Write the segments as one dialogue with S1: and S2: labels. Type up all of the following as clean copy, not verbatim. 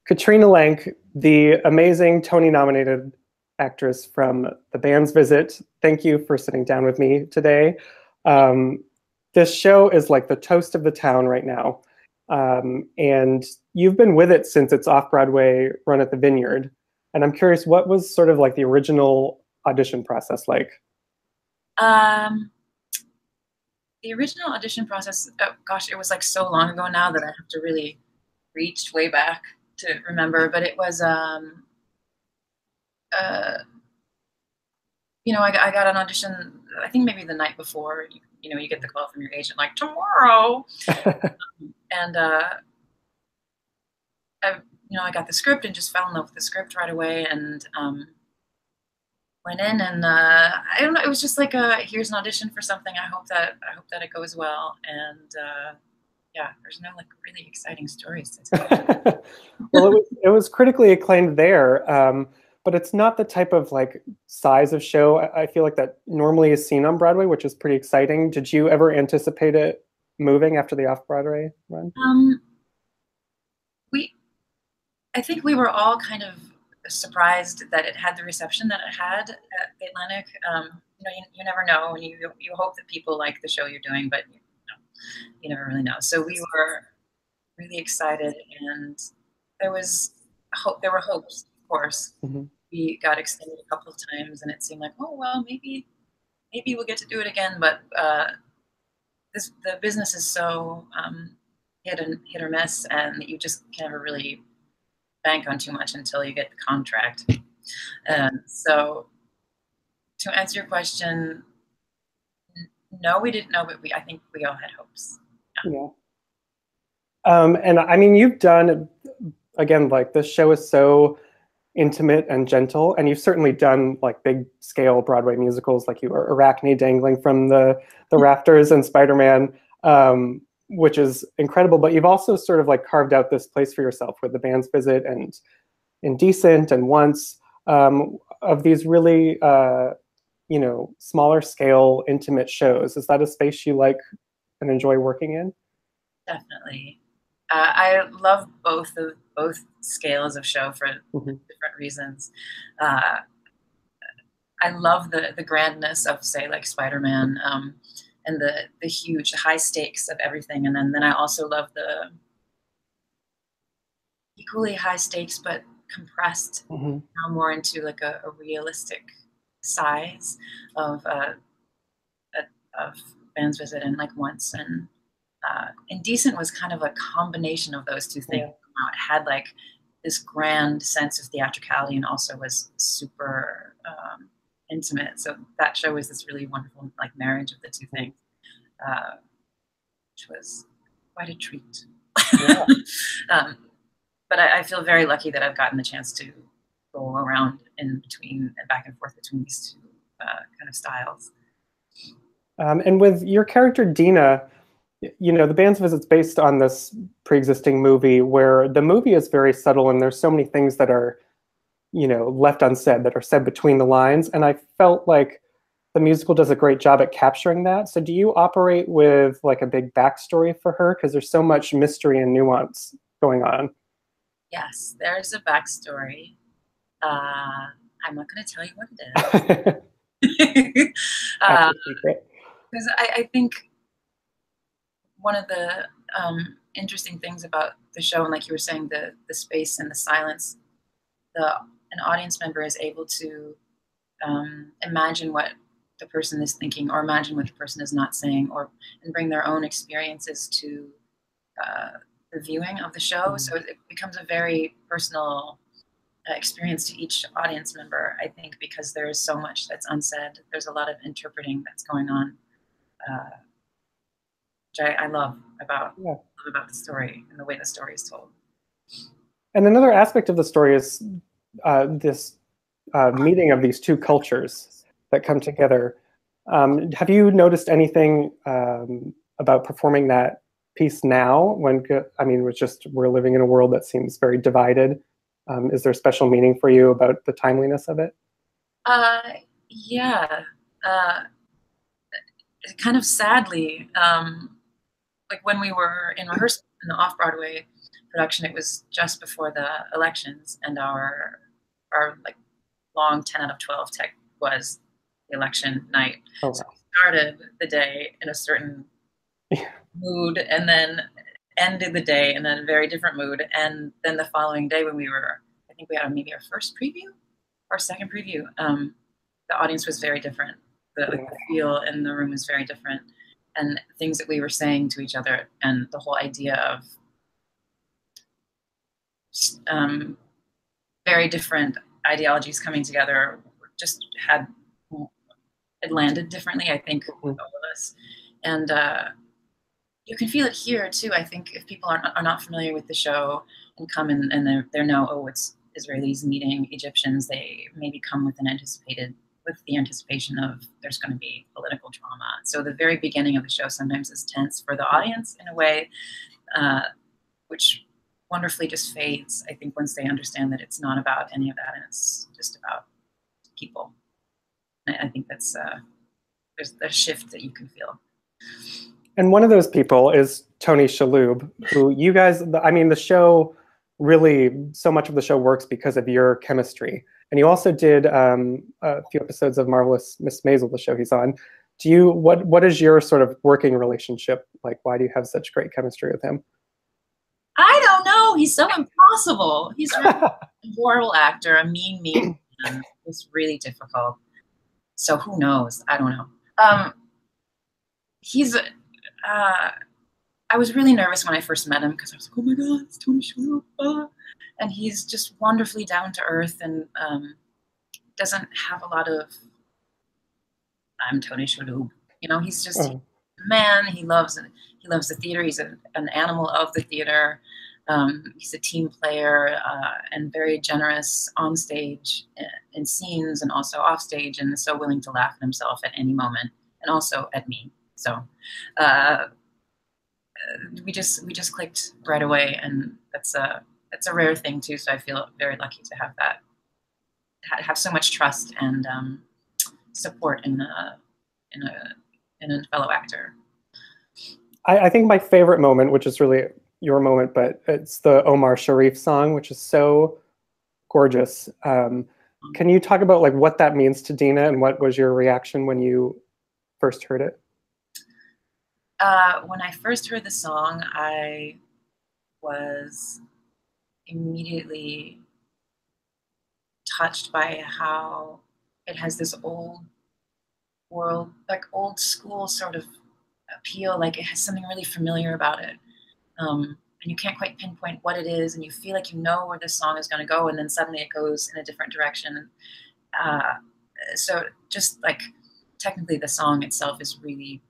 S1: Katrina Lenk, the amazing Tony-nominated actress from The Band's Visit, thank you for sitting down with me today. Um, this show is like the toast of the town right now. And you've been with it since its off-Broadway run at the Vineyard. And I'm curious, what was sort of like the original audition process like?
S2: Um, the original audition process, oh gosh, it was like so long ago now that I have to really reach way back to remember. But it was, uh, I got an audition, I think maybe the night before, you get the call from your agent, like, tomorrow. And, I got the script and just fell in love with the script right away. And, went in and I don't know. It was just like here's an audition for something. I hope that it goes well. And yeah, there's no like really exciting stories to tell.
S1: Well, it was critically acclaimed there, but it's not the type of like size of show I feel like that normally is seen on Broadway, which is pretty exciting. Did you ever anticipate it moving after the off-Broadway run?
S2: We I think we were all kind of surprised that it had the reception that it had at the Atlantic. You never know, and you hope that people like the show you're doing, but you never really know. So we were really excited, and there was hope. There were hopes, of course.
S1: Mm-hmm.
S2: We got extended a couple of times, and it seemed like, oh well, maybe we'll get to do it again. But the business is so hit or miss, and you just can never really bank on too much until you get the contract. So to answer your question, no, we didn't know, but I think we all had hopes.
S1: Yeah. And I mean, you've done, again, like this show is so intimate and gentle, and you've certainly done like big scale Broadway musicals, like you were Arachne dangling from the rafters and Spider-Man, which is incredible. But you've also sort of like carved out this place for yourself with The Band's Visit and Indecent and Once, of these really, smaller scale intimate shows. Is that a space you like and enjoy working in?
S2: Definitely. I love both scales of show for different reasons. I love the grandness of, say, like Spider-Man, and the huge high stakes of everything. And then I also love the equally high stakes but compressed now more into like a realistic size of Band's Visit and like Once. And Indecent was kind of a combination of those two things. Yeah. It had like this grand sense of theatricality and also was super intimate. So that show was this really wonderful like marriage of the two things, which was quite a treat. Yeah. But I feel very lucky that I've gotten the chance to go around in between and back and forth between these two kind of styles.
S1: And with your character Dina, The Band's Visit's based on this pre-existing movie where the movie is very subtle and there's so many things that are, left unsaid, that are said between the lines. And I felt like the musical does a great job at capturing that. So do you operate with like a big backstory for her? Because there's so much mystery and nuance going on.
S2: Yes, there's a backstory. I'm not going to tell you what it is. Because I think one of the interesting things about the show, and like you were saying, the space and the silence, an audience member is able to imagine what the person is thinking, or imagine what the person is not saying, and bring their own experiences to the viewing of the show. So it becomes a very personal experience to each audience member, I think, because there is so much that's unsaid. There's a lot of interpreting that's going on, which I love about the story and the way the story is told.
S1: And another aspect of the story is this meeting of these two cultures that come together. Have you noticed anything about performing that piece now? We're living in a world that seems very divided. Is there special meaning for you about the timeliness of it?
S2: Yeah. Kind of sadly, like when we were in rehearsal in the off-Broadway production, it was just before the elections, and our like long 10 out of 12 tech was the election night.
S1: Oh,
S2: So
S1: wow.
S2: we started the day in a certain mood, and then ended the day in a very different mood. And then the following day, when I think we had maybe our first preview, our second preview, the audience was very different. The feel in the room was very different, and things that we were saying to each other, and the whole idea of very different ideologies coming together just it landed differently, I think, with all of us. And you can feel it here too. I think if people are not familiar with the show and come in and they know, oh, it's Israelis meeting Egyptians, they maybe come with the anticipation of there's going to be political drama. So the very beginning of the show sometimes is tense for the audience in a way, which wonderfully just fades, I think, once they understand that it's not about any of that, and it's just about people. I think that's there's a shift that you can feel.
S1: And one of those people is Tony Shalhoub, who you guys, I mean, the show really, so much of the show works because of your chemistry. And you also did a few episodes of Marvelous Miss Maisel, the show he's on. What is your sort of working relationship like? Why do you have such great chemistry with him?
S2: I don't know. He's so impossible. He's really a horrible actor, a mean man. It's really difficult. So who knows? I don't know. I was really nervous when I first met him because I was like, oh my God, it's Tony Shalhoub. And he's just wonderfully down to earth and doesn't have a lot of, I'm Tony Shalhoub. You know, he's just a man. He loves the theater. He's an animal of the theater. He's a team player and very generous on stage in scenes and also off stage, and so willing to laugh at himself at any moment and also at me. So we just clicked right away, and that's a rare thing too. So I feel very lucky to have that, have so much trust and support in a fellow actor.
S1: I think my favorite moment, which is really your moment, but it's the Omar Sharif song, which is so gorgeous. Can you talk about like what that means to Dina, and what was your reaction when you first heard it?
S2: When I first heard the song, I was immediately touched by how it has this old world, like old school sort of appeal, like it has something really familiar about it. And you can't quite pinpoint what it is, and you feel like you know where this song is going to go, and then suddenly it goes in a different direction. So just like technically the song itself is really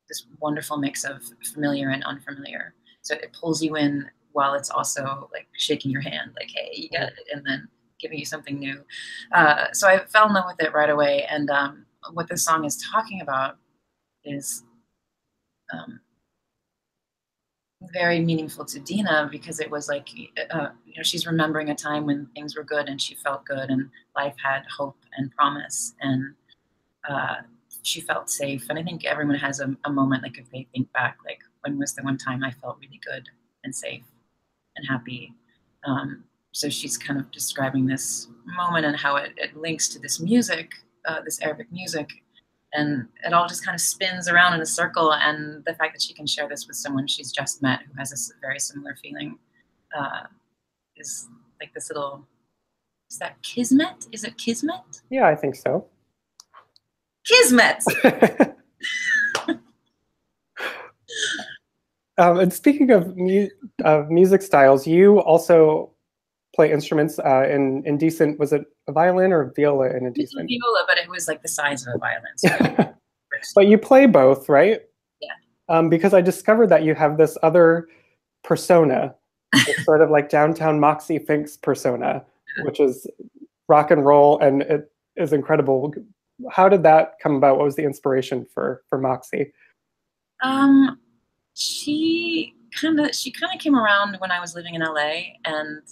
S2: this wonderful mix of familiar and unfamiliar. So it pulls you in while it's also like shaking your hand, like, hey, you got it, and then giving you something new. So I fell in love with it right away. And what this song is talking about is very meaningful to Dina, because it was like, she's remembering a time when things were good and she felt good and life had hope and promise, and she felt safe. And I think everyone has a moment, like if they think back, like when was the one time I felt really good and safe and happy. So she's kind of describing this moment and how it links to this music, this Arabic music, and it all just kind of spins around in a circle. And the fact that she can share this with someone she's just met who has a very similar feeling is like this little, is that kismet? Is it kismet?
S1: Yeah, I think so.
S2: Kismet!
S1: And speaking of music styles, you also play instruments in Decent. Was it a violin or viola in Indecent?
S2: Viola, but it was like the size of a violin. So
S1: but you play both, right?
S2: Yeah.
S1: Because I discovered that you have this other persona, this sort of like downtown Moxie Finks persona, which is rock and roll, and it is incredible. How did that come about? What was the inspiration for Moxie?
S2: She kind of came around when I was living in LA, and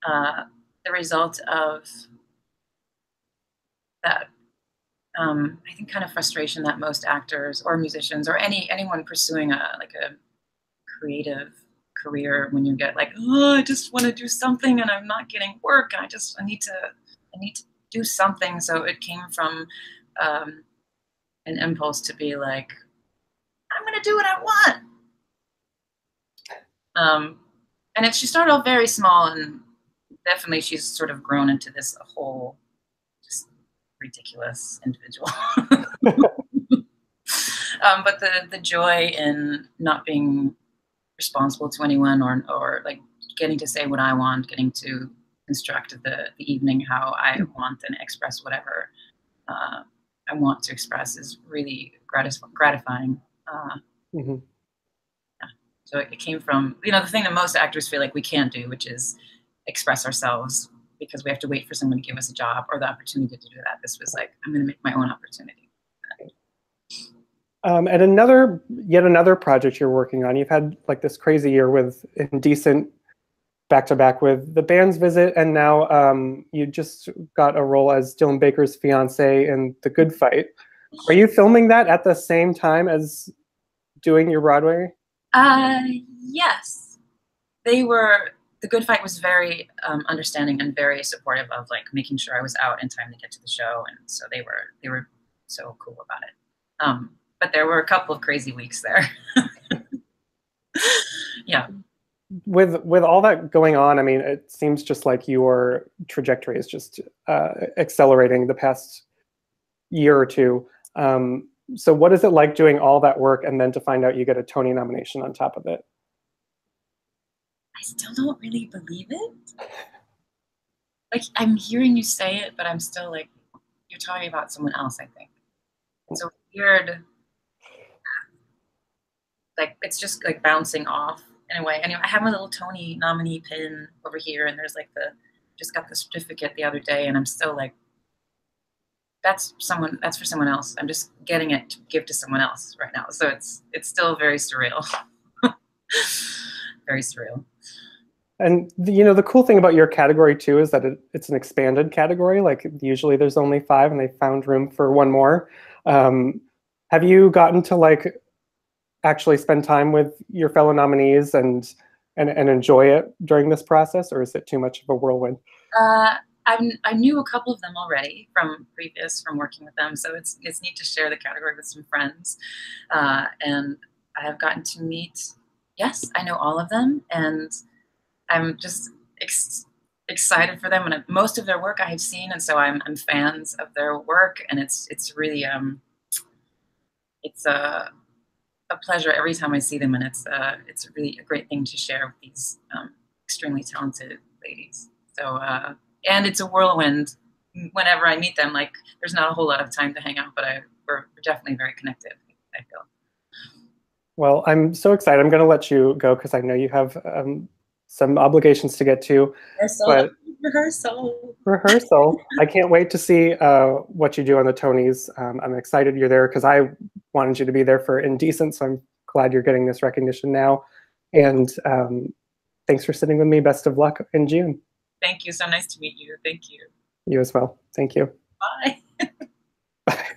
S2: the result of that, I think, kind of frustration that most actors or musicians or anyone pursuing a creative career when you get like, oh, I just want to do something and I'm not getting work and I need to do something. So it came from an impulse to be like, I'm going to do what I want. And she started off very small, and definitely she's sort of grown into this whole just ridiculous individual. But the joy in not being responsible to anyone, or like getting to say what I want, getting to construct the evening how I want and express whatever I want to express is really gratifying.
S1: Mm-hmm.
S2: Yeah. So it came from, the thing that most actors feel like we can't do, which is express ourselves because we have to wait for someone to give us a job or the opportunity to do that. This was like, I'm going to make my own opportunity.
S1: And yet another project you're working on. You've had like this crazy year with Indecent back to back with The Band's Visit, and now you just got a role as Dylan Baker's fiance in The Good Fight. Are you filming that at the same time as doing your Broadway?
S2: Yes. The Good Fight was very understanding and very supportive of like making sure I was out in time to get to the show, and so they were so cool about it. But there were a couple of crazy weeks there. Yeah.
S1: With all that going on, I mean, it seems just like your trajectory is just accelerating the past year or two. So what is it like doing all that work and then to find out you get a Tony nomination on top of it?
S2: I still don't really believe it. Like, I'm hearing you say it, but I'm still like, you're talking about someone else, I think. It's a weird, like, it's just like bouncing off in a way. Anyway, I have my little Tony nominee pin over here, and there's like just got the certificate the other day, and I'm still like, that's for someone else. I'm just getting it to give to someone else right now. So it's still very surreal. Very surreal.
S1: And the cool thing about your category too is that it's an expanded category. Like usually there's only 5 and they found room for one more. Have you gotten to like actually spend time with your fellow nominees and enjoy it during this process, or is it too much of a whirlwind?
S2: I knew a couple of them already from working with them, so it's neat to share the category with some friends, and I have gotten to meet. Yes, I know all of them, and I'm just excited for them. And most of their work I have seen, and so I'm fans of their work, and it's really it's a pleasure every time I see them, and it's really a great thing to share with these extremely talented ladies. So and it's a whirlwind whenever I meet them. Like there's not a whole lot of time to hang out, but we're definitely very connected, I feel.
S1: Well, I'm so excited. I'm going to let you go because I know you have some obligations to get to. Rehearsal. I can't wait to see what you do on the Tonys. I'm excited you're there because I wanted you to be there for Indecent, so I'm glad you're getting this recognition now. And thanks for sitting with me. Best of luck in June.
S2: Thank you. So nice to meet you. Thank you.
S1: You as well. Thank you.
S2: Bye.
S1: Bye.